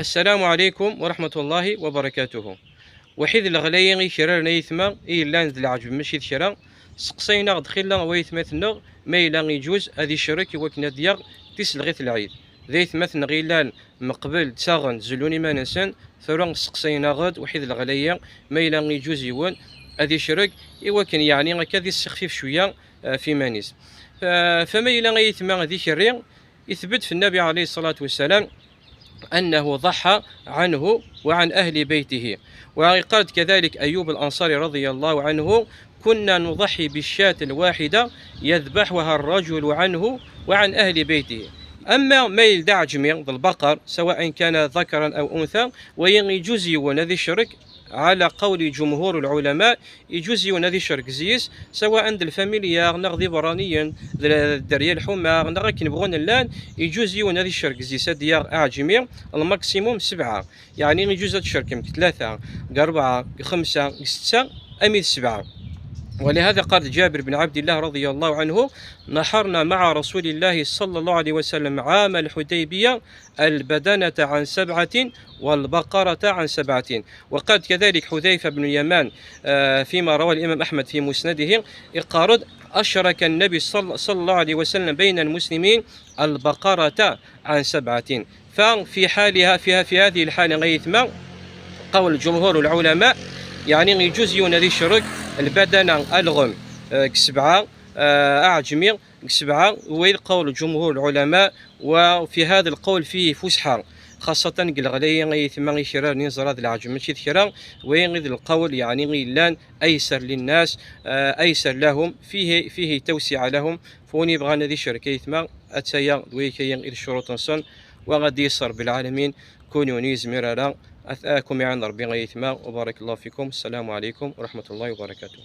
السلام عليكم ورحمة الله وبركاته. وحيد الغلايين شرار نيثما إلا نزل العجب ماشي شرا سقسينا دخلنا ويثمثنا ما إلا يجوز هذه شرك وكنا ديال تسلغيت العيد ذي ثمثنا غيلان مقبل تاغن زلوني ما نسن ثورا سقسينا غد وحيد الغلايين ما إلا يجوز يون هذه شرك وكن يعني هكذا السخفيف شوية في مانيس. فما إلا يثما هذه شرير يثبت في النبي عليه الصلاة والسلام أنه ضحى عنه وعن أهل بيته. وقال كذلك أيوب الأنصاري رضي الله عنه: كنا نضحي بالشاة الواحدة يذبحها الرجل عنه وعن أهل بيته. أما ميل داع جميع البقر سواء كان ذكرا أو أنثى ويجوزي ونذي الشرك على قول جمهور العلماء يجوزي ونذي الشرك زيس سواء عند الفاميليا نغذي برانيا الدريه الحمى نغاكن بغون اللان يجوزي ونذي الشرك زيس ديال أعجمي الماكسيموم 7 يعني يجوز الشرك 3 4 5 6 أميد 7. ولهذا قال جابر بن عبد الله رضي الله عنه: نحرنا مع رسول الله صلى الله عليه وسلم عام الحديبية البدنة عن 7 والبقرة عن 7. وقال كذلك حذيفة بن اليمان فيما روى الإمام أحمد في مسنده قال: أشرك النبي صلى الله عليه وسلم بين المسلمين البقرة عن 7. ففي حالها في هذه الحالة غيثما قول جمهور العلماء يعني يجوز هذه الشرك البدنة الغم كسبعة أعجمي كسبعة ويل قول جمهور العلماء. وفي هذا القول فيه فسحة خاصة قلغلي ثم شرار نزر هذا العجم ماشي ذكرى وين القول يعني غيلان أيسر للناس أيسر لهم فيه توسعة لهم. فوني بغى هذه الشركة ثم أتيا دويكيين إلى الشروط نصن وغادي يسر بالعالمين كونوا نيز مرارا أثاكم عند ربي غيثما. وبارك الله فيكم. السلام عليكم ورحمة الله وبركاته.